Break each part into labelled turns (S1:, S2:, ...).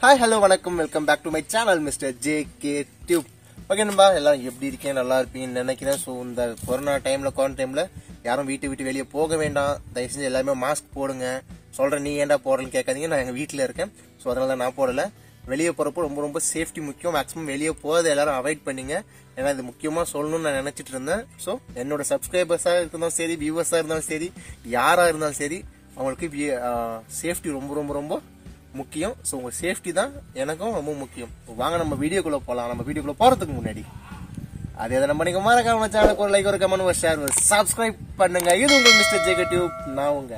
S1: Hi, hello, vanakkam, welcome back to my channel, Mr. JK Tube. Okay, நண்பா எல்லாரும் எப்படி இருக்கீங்க? நல்லா இருப்பீங்கன்னு நினைக்கிறேன். சோ இந்த கொரோனா டைம்ல யாரும் வீட்டை விட்டு வெளியே போக வேண்டாம். தயவு செஞ்சு எல்லாரும் மாஸ்க் போடுங்க. சொல்றேன் நீ ஏன்டா போறேன்னு கேட்காதீங்க. நான் எங்க வீட்ல இருக்கேன். சோ அதனால தான் நான் போடல. வெளியே போறப்போ ரொம்ப சேஃப்டி முக்கியம். மேக்ஸிமம் வெளியே போறதை எல்லாரும் அவாய்ட் பண்ணீங்க. ஏன்னா இது முக்கியமா சொல்லணும்னு நான் நினைச்சிட்டு இருந்தேன். சோ என்னோட சப்ஸ்கிரைபர்ஸா இருந்தாலும் சரி, வியூவர்ஸா இருந்தாலும் சரி, யாரா இருந்தாலும் சரி, அவங்களுக்கு சேஃப்டி ரொம்ப முக்கியம். சோ உங்க சேஃப்டி தான் எனக்கும் ரொம்ப முக்கியம். வாங்க நம்ம வீடியோக்குள்ள போலாம். நம்ம வீடியோக்குள்ள போறதுக்கு முன்னாடி அதே நம்ம நீங்க மறக்காம சேனலுக்கு ஒரு லைக், ஒரு கமெண்ட், ஒரு ஷேர், ஒரு சப்ஸ்கிரைப் பண்ணுங்க. இது உங்க மிஸ்டர் ஜேகே டியூப். நான் உங்க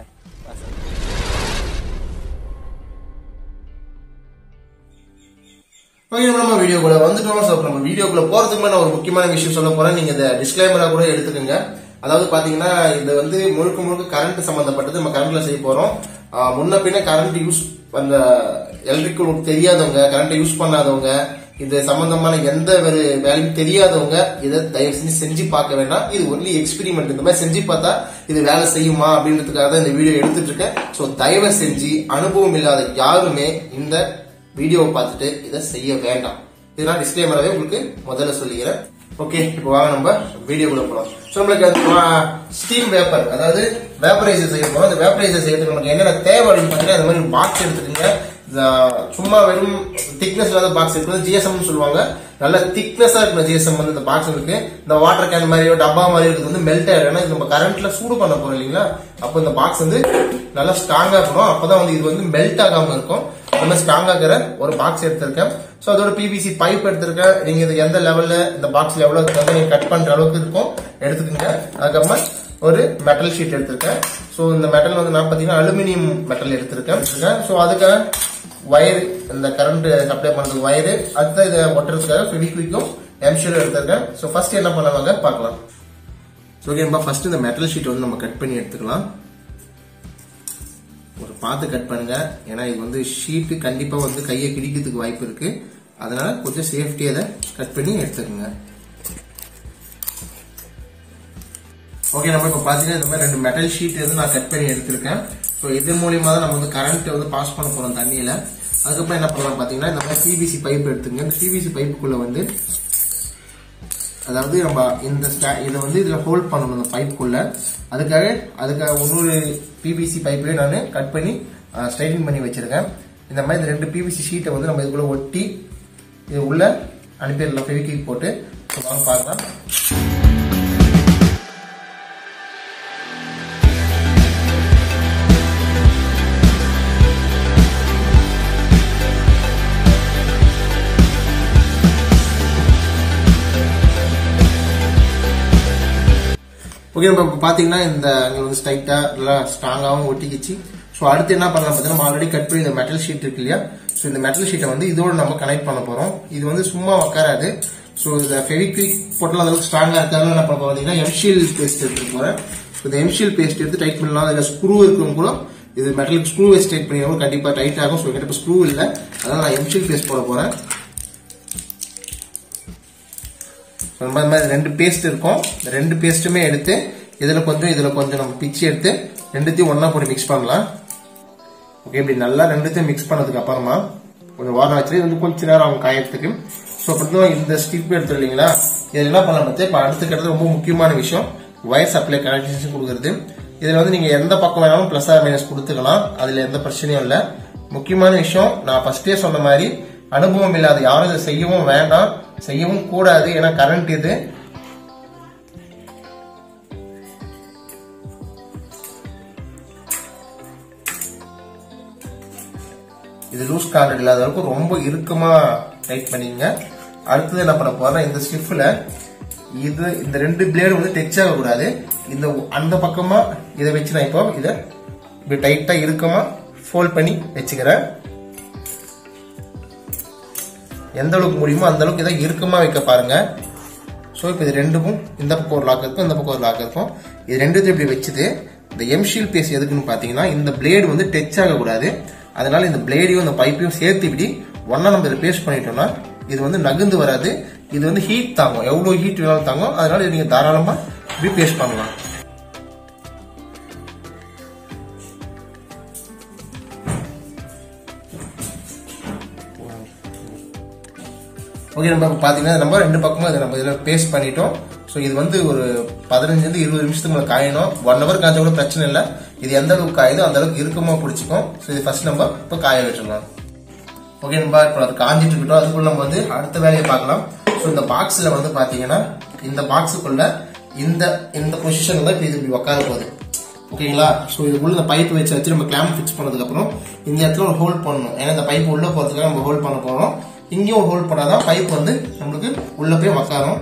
S1: நம்ம வீடியோக்குள்ள வந்துட்டோம். சோ நம்ம வீடியோக்குள்ள போறதுக்கு முன்னாடி ஒரு முக்கியமான விஷயம் சொல்ல போறேன். நீங்க இந்த டிஸ்க்ளைமரா கூட எடுத்துக்கோங்க. அதாவது பாத்தீங்கன்னா இது வந்து முழுக்க கரண்ட் சம்பந்தப்பட்டது. நம்ம கரண்ட்ல செய்ய போறோம். முன்ன பின்ன கரண்ட் யூஸ் அந்த எலக்ட்ரிக்கல் தெரியாதவங்க, கரண்ட் யூஸ் பண்ணாதவங்க, இது சம்பந்தமான எந்த ஒரு வேலையும் தெரியாதவங்க இதை தயவு செஞ்சு பார்க்க வேண்டாம். இது ஒன்லி எக்ஸ்பெரிமெண்ட். இந்த மாதிரி செஞ்சு பார்த்தா இது வேலை செய்யுமா அப்படின்றதுக்காக தான் இந்த வீடியோ எடுத்துட்டு இருக்கேன். சோ தயவு செஞ்சு அனுபவம் இல்லாத யாருமே இந்த வீடியோவை பார்த்துட்டு இதை செய்ய வேண்டாம். இதெல்லாம் டிஸ்க்ளைமராகவே உங்களுக்கு முதல்ல சொல்லிக்கிறேன். ஓகே, இப்போ வாங்க நம்ம வீடியோக்குள்ள போலாம். சோ நம்மளுக்கு ஸ்டீம் வேப்பர், அதாவது வேப்பரைசர் செய்ய போறோம். இந்த வேப்பரைசர் செய்யறதுக்கு நமக்கு என்னென்ன தேவை அப்படின்னு பாத்தீங்கன்னா, இந்த மாதிரி பாக்ஸ் எடுத்துக்கோங்க. சும்மா வெறும் திக்னஸ் இல்லாத பாக்ஸ் இருக்குது, ஜிஎஸ்எம் சொல்லுவாங்க. நல்ல திக்னஸா இருக்கிற ஜிஎஸ்எம் வந்து இந்த பாக்ஸ் இருக்கு. இந்த வாட்டர் கேன் மாதிரியோ டப்பா மாதிரி இருக்கிறது வந்து மெல்ட் ஆயிடும். ஏன்னா நம்ம கரண்ட்ல சூடு பண்ண போறோம் இல்லைங்களா, அப்போ இந்த பாக்ஸ் வந்து நல்லா ஸ்ட்ராங்கா இருக்கணும். அப்பதான் வந்து இது வந்து மெல்ட் ஆகாம இருக்கும். அந்த ஸ்ட்ராங்கா இருக்கிற ஒரு பாக்ஸ் எடுத்திருக்கேன். சோ அதோட பிவிசி பைப் எடுத்திருக்கேன். நீங்க இது எந்த லெவல்ல இந்த பாக்ஸ்ல எவ்வளவு நீங்க கட் பண்ற அளவுக்கு இருக்கும் எடுத்துக்கோங்க. அதுக்கப்புறமா ஒரு மெட்டல் ஷீட் எடுத்திருக்கேன். சோ இந்த மெட்டல் வந்து நான் பாத்தீங்கன்னா அலுமினியம் மெட்டல் எடுத்திருக்கேன். சோ அதுக்காக வயர், இந்த கரண்ட் சப்ளை பண்றது வயரு, அடுத்த இதை ஒட்டுறதுக்காக ஃபெவிக்விக்கும் எம்ஷூர் எடுத்திருக்கேன். சோ ஃபர்ஸ்ட் என்ன பண்ணுவாங்க பார்க்கலாம். ஓகேப்பா, ஃபர்ஸ்ட் இந்த மெட்டல் ஷீட் வந்து நம்ம கட் பண்ணி எடுத்துக்கலாம். ஒரு பார்த்து கட் பண்ணுங்க. ஏன்னா இது வந்து ஷீட் கண்டிப்பா வந்து கையை கிடிக்கிறதுக்கு வாய்ப்பு இருக்கு. அதனால கொஞ்சம் சேஃப்டியா அதை கட் பண்ணி எடுத்துக்கோங்க. ஓகே, நம்ம இப்ப பாத்தீங்கன்னா இந்த மாதிரி 2 மெட்டல் ஷீட் வந்து நான் கட் பண்ணி எடுத்திருக்கேன். ஸோ இதன் மூலியமா தான் நம்ம வந்து கரண்ட் வந்து பாஸ் பண்ண போறோம் தண்ணியில. அதுக்கப்புறம் என்ன பண்ணலாம் பாத்தீங்கன்னா, இந்த மாதிரி பிவிசி பைப் எடுத்துங்க. இந்த பிவிசி பைப்புக்குள்ள வந்து, அதாவது நம்ம இந்த இதை வந்து இதுல ஹோல்ட் பண்ணணும் இந்த பைப்புக்குள்ள. அதுக்காக இன்னொரு பிவிசி பைப்பையே நான் கட் பண்ணி ஸ்ட்ரைட்டிங் பண்ணி வச்சிருக்கேன். இந்த மாதிரி இந்த 2 பிவிசி ஷீட்டை வந்து நம்ம இதுக்குள்ள ஒட்டி இது உள்ள அனுப்பிடலாம் ஃபெவிக்விக் போட்டு. வாங்க பார்க்கலாம். ஓகே, நம்ம பாத்தீங்கன்னா இந்த வந்து ஸ்ட்ரைட்டா நல்லா ஸ்ட்ராங்காவும் ஒட்டிக்கிச்சு. ஸோ அடுத்து என்ன பண்ணலாம் பார்த்தீங்கன்னா, நம்ம ஆல்ரெடி கட் பண்ணி இந்த மெட்டல் ஷீட் இருக்கு இல்லையா, ஸோ இந்த மெட்டல் ஷீட்டை வந்து இதோட நம்ம கனெக்ட் பண்ண போறோம். இது வந்து சும்மா உட்காராது. ஸோ இந்த ஃபெவிக்விக் போட்டாலும் அளவுக்கு ஸ்ட்ராங்கா இருக்காது. என்ன பண்ண பாத்தீங்கன்னா, எம்ஷீல் பேஸ்ட் எடுத்துட்டு போறேன். இந்த எம்ஷீல் பேஸ்ட் எடுத்து டைட் பண்ணலாம். இதுல ஸ்க்ரூ இருக்கும் கூட, இது மெட்டலுக்கு ஸ்க்ரூ வச்சு டைட் பண்ணிடுவோம், கண்டிப்பா டைட் ஆகும். ஸோ கிட்ட ஸ்க்ரூ இல்லை, அதனால நான் எம்ஷீல் பேஸ்ட் போட போறேன். இந்த மாதிரி 2 பேஸ்ட் இருக்கும். இந்த 2 பேஸ்ட்டுமே எடுத்து இதுல கொஞ்சம் நம்ம பிச்சு எடுத்து ரெண்டுத்தையும் ஒன்னா போட்டு மிக்ஸ் பண்ணலாம். ஓகே, இப்படி நல்லா ரெண்டுத்தையும் மிக்ஸ் பண்ணதுக்கு அப்புறமா கொஞ்சம் வாரம் வச்சு வந்து கொஞ்ச நேரம் அவங்க காயறதுக்கு. ஸோ அப்படிதான் இந்த ஸ்டிப் எடுத்து இல்லைங்களா, இதுல என்ன பண்ணலாம் பார்த்தா, இப்ப அடுத்த கட்டத்துல ரொம்ப முக்கியமான விஷயம் வயர் சப்ளை கனெக்ஷன் கொடுக்கறது. இதுல வந்து நீங்க எந்த பக்கம் வேணாலும் பிளஸ் ஆர் மைனஸ் கொடுத்துக்கலாம். அதுல எந்த பிரச்சனையும் இல்லை. முக்கியமான விஷயம் நான் ஃபர்ஸ்டே சொன்ன மாதிரி, அனுபவம் இல்லாத யாரும் இதை செய்யவும் வேண்டாம், செய்யவும் கூடாது. ஏன்னா கரண்ட் இது லூஸ் கான்டாக்ட் இல்லாத அளவுக்கு ரொம்ப இறுக்கமா டைட் பண்ணிங்க. அடுத்தது என்ன பண்ண போறேன்னா, இந்த ஸ்டிஃப்ல இந்த 2 பிளேடு வந்து டச் ஆகக்கூடாது. அந்த பக்கமா இதை வச்சு நான் இப்போ இதை இப்படி டைட்டா இறுக்கமா ஃபோல்ட் பண்ணி வச்சுக்கிறேன். எந்த அளவுக்கு முடியுமோ அந்த அளவுக்கு இதை இறுக்கமா வைக்க பாருங்க. ஸோ இப்போ இது ரெண்டுக்கும் இந்த பக்கம் ஒரு லாக் இருக்கும், இந்த பக்கம் ஒரு லாக் இருக்கும். இது ரெண்டுத்தையும் இப்படி வச்சுட்டு, இந்த எம்ஷீல் பேஸ் எதுக்குன்னு பாத்தீங்கன்னா, இந்த பிளேடு வந்து டச் ஆகக்கூடாது. அதனால இந்த பிளேடையும் இந்த பைப்பையும் சேர்த்து இப்படி ஒன்னா நம்ம இதை பேஸ்ட் பண்ணிட்டோம்னா இது வந்து நகுந்து வராது. இது வந்து ஹீட் தாங்கும், எவ்வளவு ஹீட் வேணாலும் தாங்கும். அதனால நீங்க தாராளமா இப்படி பேஸ்ட் பண்ணலாம். ஓகே, நம்ம பாத்தீங்கன்னா நம்ம ரெண்டு பக்கமும் இதை நம்ம இதில் பேஸ்ட் பண்ணிட்டோம். ஸோ இது வந்து ஒரு 15-20 நிமிஷத்துக்கு மேலே காயணும். 1 hour காய்ச்சா கூட பிரச்சனை இல்லை. இது எந்த அளவுக்கு காயுதோ அந்த அளவுக்கு இறுக்கமா பிடிச்சிக்கும். ஸோ இது ஃபர்ஸ்ட் நம்ம இப்போ காய வச்சிடலாம். ஓகே, நம்ம இப்போ அது காஞ்சிட்டு இருக்கட்டும். அதுக்குள்ள நம்ம வந்து அடுத்த வேலையை பார்க்கலாம். ஸோ இந்த பாக்ஸ்ல வந்து பாத்தீங்கன்னா இந்த பாக்ஸுக்குள்ள இந்த பொசிஷன்ல இப்போ இது இப்படி உட்கார போகுது. ஓகேங்களா? ஸோ இதுக்குள்ள இந்த பைப் வச்சு நம்ம கிளாம்ப் ஃபிக்ஸ் பண்ணதுக்கு அப்புறம் இந்த இடத்துல ஒரு ஹோல்ட் பண்ணணும். ஏன்னா இந்த பைப் உள்ள போறதுக்காக நம்ம ஹோல்ட் பண்ண போறோம். இங்கேயும் ஒரு ஹோல்ட் பண்ணாதான் பைப் வந்து நம்மளுக்கு உள்ள போய் உட்காரும்.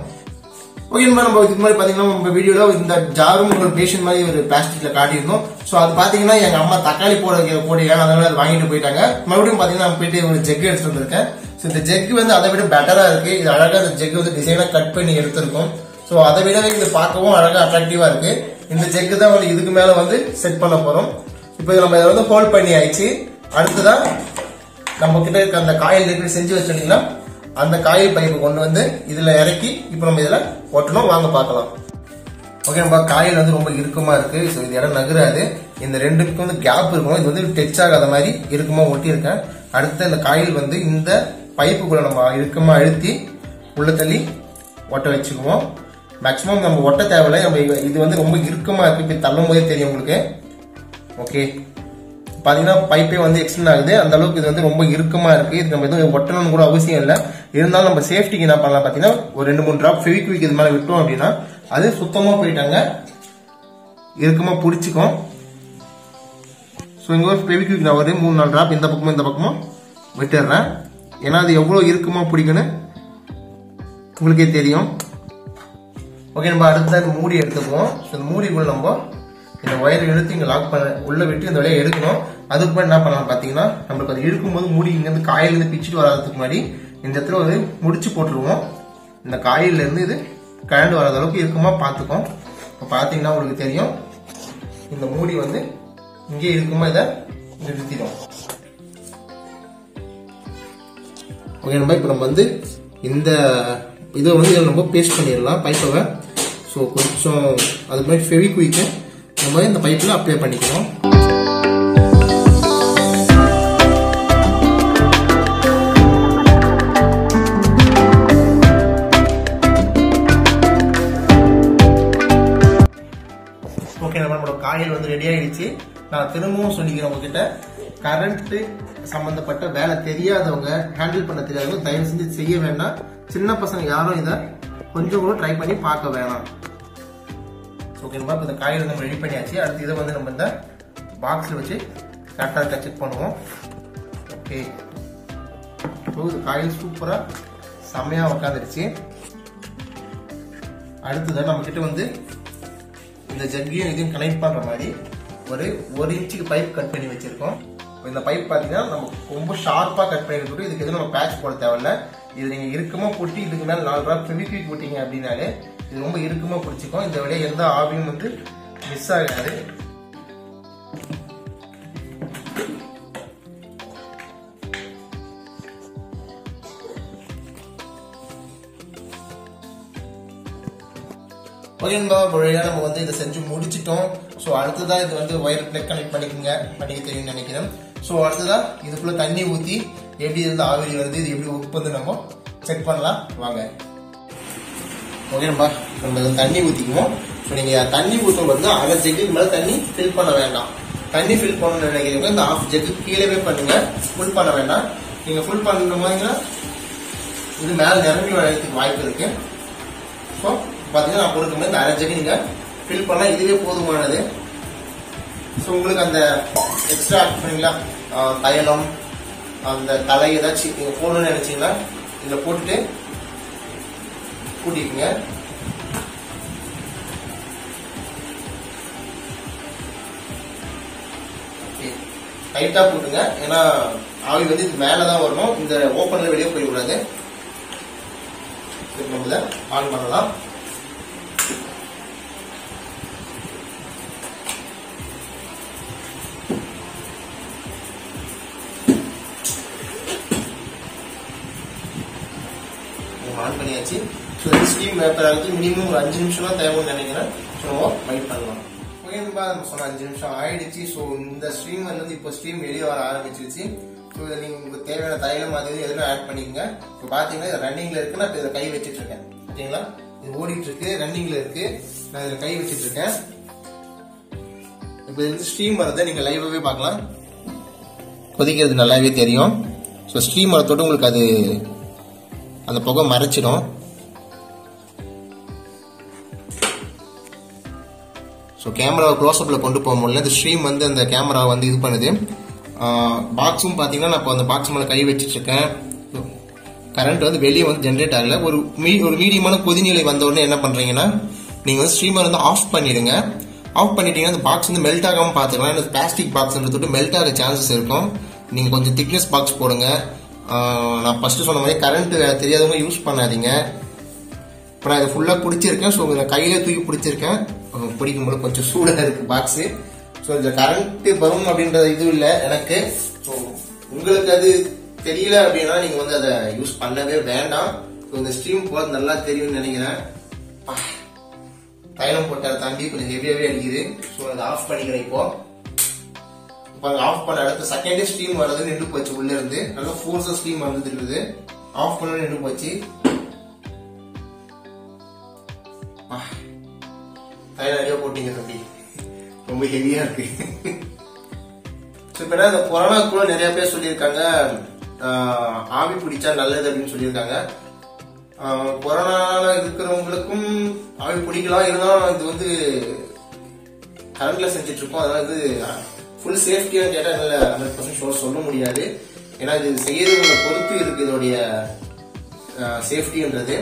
S1: ஓகே, நம்ம இதுக்கு மாதிரி பாத்தீங்கன்னா நம்ம வீடியோல இந்த ஜாரும் ஒரு பேஷன் மாதிரி ஒரு பிளாஸ்டிக்ல காட்டியிருந்தோம். ஸோ அது பாத்தீங்கன்னா எங்க அம்மா தக்காளி போடுறாங்க, அதனால அது வாங்கிட்டு போயிட்டாங்க. மறுபடியும் பாத்தீங்கன்னா நம்ம போயிட்டு ஒரு ஜெக் எடுத்துட்டு வந்திருக்கேன். ஸோ இந்த ஜெக் வந்து அதை விட பெட்டரா இருக்கு. இது அழகா இந்த ஜெக் வந்து டிசைனா கட் பண்ணி எடுத்திருக்கும். ஸோ அதை விட இது பார்க்கவும் அழகா அட்ராக்டிவா இருக்கு. இந்த ஜெக் தான் வந்து இதுக்கு மேல வந்து செட் பண்ண போறோம். இப்போ நம்ம இதை வந்து ஹோல்ட் பண்ணி ஆயிடுச்சு. அடுத்ததான் நம்ம கிட்ட இருக்க அந்த காயில் லிக்விட் செஞ்சு வச்சிருந்தீங்கன்னா அந்த காயில் பைப்பை கொண்டு வந்து இதுல இறக்கி இப்போ நம்ம இதுல ஒட்டணும். வாங்க பார்க்கலாம். ஓகே, நம்ம காயில் வந்து ரொம்ப இறுக்கமா இருக்கு. ஸோ இது இடம் நகராது. இந்த ரெண்டுக்கும் வந்து கேப் இருக்கணும். இது வந்து டச் ஆகாத மாதிரி இறுக்கமா ஒட்டி இருக்கேன். அடுத்த இந்த காயில் வந்து இந்த பைப்புக்குள்ள நம்ம இறுக்கமா அழுத்தி உள்ள தள்ளி ஒட்ட வச்சுக்குவோம். மேக்சிமம் நம்ம ஒட்ட தேவையில்லை. நம்ம இது வந்து ரொம்ப இறுக்கமா இருக்கு. இப்ப தள்ளும் போதே தெரியும் உங்களுக்கு. ஓகே, பாத்தீங்கன்னா பைப்பே வந்து எக்ஸ்டெண்ட் ஆகுது. அந்த அளவுக்கு இது வந்து ரொம்ப இறுக்கமா இருக்கு. இது நம்ம எதுவும் ஒட்டணும்னு கூட அவசியம் இல்லை. இருந்தாலும் நம்ம சேஃப்டிக்கு என்ன பண்ணலாம் பாத்தீங்கன்னா ஒரு 2-3 டிராப் ஃபெவிக்விக் இது மேல விட்டோம் அப்படின்னா அது சுத்தமா போயிட்டாங்க இறுக்கமா பிடிச்சிக்கும். ஸோ இங்க ஒரு ஃபெவிக்விக் நான் ஒரு 3-4 டிராப் இந்த பக்கமும் விட்டுடுறேன். ஏன்னா அது எவ்வளவு இறுக்கமா பிடிக்குன்னு உங்களுக்கே தெரியும். ஓகே, நம்ம அடுத்த மூடி எடுத்துக்குவோம். இந்த மூடிக்குள்ள நம்ம இந்த ஒயர் இழுத்து இங்க லாக் பண்ண உள்ள விட்டு இந்த வழியை எடுக்கணும். அதுக்கு என்ன பண்ணலாம் பாத்தீங்கன்னா நம்மளுக்கு அது இழுக்கும் போது மூடி இங்க இருந்து காயில இருந்து பிச்சுட்டு வராதுக்கு முன்னாடி இந்த இடத்துல ஒரு முடிச்சு போட்டுருவோம். இந்த காயில இருந்து இது கழண்டு வராத அளவுக்கு இறுக்கமா பாத்துக்கும். இப்ப பாத்தீங்கன்னா உங்களுக்கு தெரியும் இந்த மூடி வந்து இங்கே இறுக்கமா இதை நிறுத்திடும். ஓகே, நம்ம வந்து இந்த இதை வந்து நம்ம பேஸ்ட் பண்ணிடலாம் பைப்பை. ஸோ கொஞ்சம் அதுக்கு மாதிரி ஃபெவிக்விக் நம்ம இந்த பைப்பில் அப்ளை பண்ணிக்கணும். ஓகே, நம்மளோட காயில் வந்து ரெடி ஆயிடுச்சு. நான் திரும்பவும் சொல்லிக்கிறேன் உங்ககிட்ட, கரண்ட் சம்பந்தப்பட்ட வேலை தெரியாதவங்க, ஹேண்டில் பண்ண தெரியாதவங்க தயவு செஞ்சு செய்ய வேண்டாம். சின்ன பசங்க யாரும் இதை கொஞ்சம் கூட ட்ரை பண்ணி பார்க்க வேணாம். ஓகே, நம்ம இந்த காயில் நம்ம ரெடி பண்ணியாச்சு. அடுத்து இதை வந்து நம்ம இந்த பாக்ஸ்ல வச்சு கரெக்டாக செக் பண்ணுவோம். ஓகே, இந்த காயில் சூப்பரா செம்மையா உட்காந்துருச்சு. அடுத்ததான் நம்ம கிட்ட வந்து இந்த ஜக்கையும் இதையும் கனெக்ட் பண்ற மாதிரி ஒரு 1 இன்ச்சுக்கு பைப் கட் பண்ணி வச்சிருக்கோம். இந்த பைப் பாத்தீங்கன்னா நம்ம ரொம்ப ஷார்ப்பா கட் பண்ணி இருக்கட்டும். இதுக்கு எதுவும் நம்ம பேட்ச் போட தேவையில்ல. இது நீங்க இறுக்கமா போட்டு இதுக்கு மேல 4 டிராப் ஃபெவிக்விக் போட்டீங்க அப்படின்னாலே இது ரொம்ப இறுக்கமா பிடிச்சிக்கும். இந்த வழியா எந்த ஆவியும் வந்து மிஸ் ஆகாது. நம்ம வந்து இதை செஞ்சு முடிச்சிட்டோம். ஸோ அடுத்ததான் இது வந்து ஒயர் பிளக் கனெக்ட் பண்ணிக்க தெரியும்னு நினைக்கிறேன். ஸோ அடுத்ததான் இதுக்குள்ள தண்ணி ஊற்றி எப்படி இருந்து ஆவிரி வருது, இது எப்படி உப்பு வந்து நம்ம செக் பண்ணலாம் வாங்க. ஓகே, நம்ம தண்ணி ஊற்றிக்குவோம். ஸோ நீங்கள் தண்ணி ஊற்றும் வந்து அரை ஜெக்கு மேலே தண்ணி ஃபில் பண்ண வேண்டாம். தண்ணி ஃபில் பண்ணணும்னு நினைக்கிறீங்க இந்த 1/2 ஜெக்கு கீழே பண்ணுங்க. ஃபுல் பண்ண வேண்டாம். நீங்கள் ஃபுல் பண்ணணும் போதுங்கன்னா இது மேலே நிரம்பி வரதுக்கு வாய்ப்பு இருக்கு. ஸோ பார்த்தீங்கன்னா நான் கொடுக்கும்போது இந்த அரை ஜெக்கு நீங்கள் ஃபில் பண்ணால் இதுவே போதுமானது. ஸோ உங்களுக்கு அந்த எக்ஸ்ட்ரா ஆட் பண்ணீங்களா தைலம் அந்த தலை ஏதாச்சும் நீங்கள் போடணும்னு நினைச்சீங்கன்னா இதில் போட்டுட்டு கூட்டிக்குங்க. டைட்டா போட்டுங்க. ஏன்னா ஆவி வந்து இது மேலதான் வரணும். இந்த ஓப்பன்ல வெளியே போயிடக்கூடாது. நம்ம இதை ஆன் பண்ணலாம். ஆன் பண்ணியாச்சு. ஸோ இது ஸ்டீம் வேப்பர் ஆகுது. மினிமம் ஒரு 5 நிமிஷம் தான் தேவைன்னு நினைக்கிறேன். ஸோ வெயிட் பண்ணலாம். நம்ம சொன்ன 5 நிமிஷம் ஆயிடுச்சு. ஸோ இந்த ஸ்ட்ரீம் வந்து இப்போ ஸ்ட்ரீம் வெளியே வர ஆரம்பிச்சிருச்சு. ஸோ இதை நீங்கள் உங்களுக்கு தேவையான தைலம் அது எதுவும் ஆட் பண்ணிக்கோங்க. இப்போ பார்த்தீங்கன்னா இது ரன்னிங்கில் இருக்கு. நான் இப்போ இதில் கை வச்சுட்டு இருக்கேன். ஓகேங்களா, இது ஓடிட்டு இருக்கு, ரன்னிங்கில் இருக்கு. நான் இதில் கை வச்சுட்டு இருக்கேன். இப்போ இது ஸ்ட்ரீம் வரதை நீங்கள் லைவாகவே பார்க்கலாம். கொதிக்கிறது நல்லாவே தெரியும். ஸோ ஸ்ட்ரீம் வரத்தோடு உங்களுக்கு அது அந்த புகை மறைச்சிடும். ஸோ கேமராவை க்ளோஸ்அப்பில் கொண்டு போக முடியல. இந்த ஸ்ட்ரீம் வந்து அந்த கேமராவை வந்து இது பண்ணுது. பாக்ஸும் பார்த்தீங்கன்னா நான் இப்போ அந்த பாக்ஸ் மேலே கை வச்சுட்டு இருக்கேன். கரண்ட் வந்து வெளியே வந்து ஜென்ரேட் ஆகல. ஒரு மீடியமான கொதிநிலை வந்த உடனே என்ன பண்ணுறீங்கன்னா நீங்கள் வந்து ஸ்ட்ரீமர் வந்து ஆஃப் பண்ணிடுங்க. ஆஃப் பண்ணிட்டீங்கன்னா அந்த பாக்ஸ் வந்து மெல்ட் ஆகாமல் பார்த்துக்கலாம். இந்த பிளாஸ்டிக் பாக்ஸ்ன்றது மெல்ட் ஆக சான்சஸ் இருக்கும். நீங்கள் கொஞ்சம் திக்னஸ் பாக்ஸ் போடுங்க. நான் ஃபர்ஸ்ட் சொன்ன மாதிரி கரண்ட் தெரியாதவங்க யூஸ் பண்ணாதீங்க. இப்போ நான் இதை ஃபுல்லாக பிடிச்சிருக்கேன். ஸோ நான் கையிலே தூக்கி பிடிச்சிருக்கேன். பிடிக்கும்போது கொஞ்சம் சூடாக இருக்குது பாக்ஸு. ஸோ இதில் கரண்ட் வரும் அப்படின்ற இது இல்லை எனக்கு. ஸோ உங்களுக்கு அது தெரியல அப்படின்னா நீங்கள் வந்து அதை யூஸ் பண்ணவே வேண்டாம். ஸோ இந்த ஸ்ட்ரீம் போகிறது நல்லா தெரியும்னு நினைக்கிறேன். தைலம் போட்டதை தாண்டி கொஞ்சம் ஹெவியாகவே அடிக்குது. ஸோ அதை ஆஃப் பண்ணிக்கிறேன். இப்போ ஆஃப் பண்ண அடுத்த செகண்டே ஸ்ட்ரீம் வர்றது நின்று போச்சு. உள்ள இருந்து நல்லா ஃபோர்ஸா ஸ்ட்ரீம் வந்துட்டு இருக்குது. ஆஃப் பண்ண நின்று போச்சு. தைலம் நிறைய போட்டீங்க தம்பி, ரொம்ப ஹெவியா இருக்கு. இப்போ இந்த கொரோனா கூட நிறைய பேர் சொல்லியிருக்காங்க ஆவி பிடிச்சா நல்லது அப்படின்னு சொல்லியிருக்காங்க. கொரோனால இருக்கிறவங்களுக்கும் ஆவி பிடிக்கலாம். இருந்தாலும் இது வந்து கரண்ட்ல செஞ்சுட்டு இருக்கோம். அதனால இது ஃபுல் சேஃப்டியான்னு கேட்டால் என்னால் 100% ஷோர் சொல்ல முடியாது. ஏன்னா இது செய்யறவங்களை பொறுத்து இருக்கு இதோடைய சேஃப்டின்றது.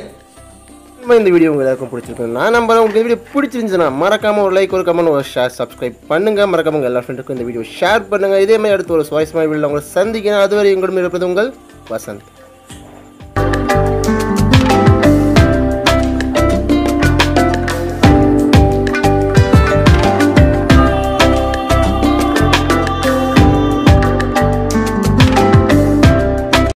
S1: இந்த வீடியோ உங்களுக்கு எல்லாருக்கும் பிடிச்சிருக்கு நான் நம்புறேன். உங்களுக்கு இந்த வீடியோ பிடிச்சிருந்துச்சுன்னா மறக்காம ஒரு லைக், ஒரு கமெண்ட், ஒரு ஷேர், சப்ஸ்கிரைப் பண்ணுங்க. மறக்காம எல்லா ஃப்ரெண்டுக்கும் இந்த வீடியோ ஷேர் பண்ணுங்க. இதே மாதிரி அடுத்து ஒரு சுவாரஸ்யமான வீடியோ உங்களை சந்திக்கிறேன். அதுவரை உங்களிடம் இருப்பது உங்கள் வசந்த்.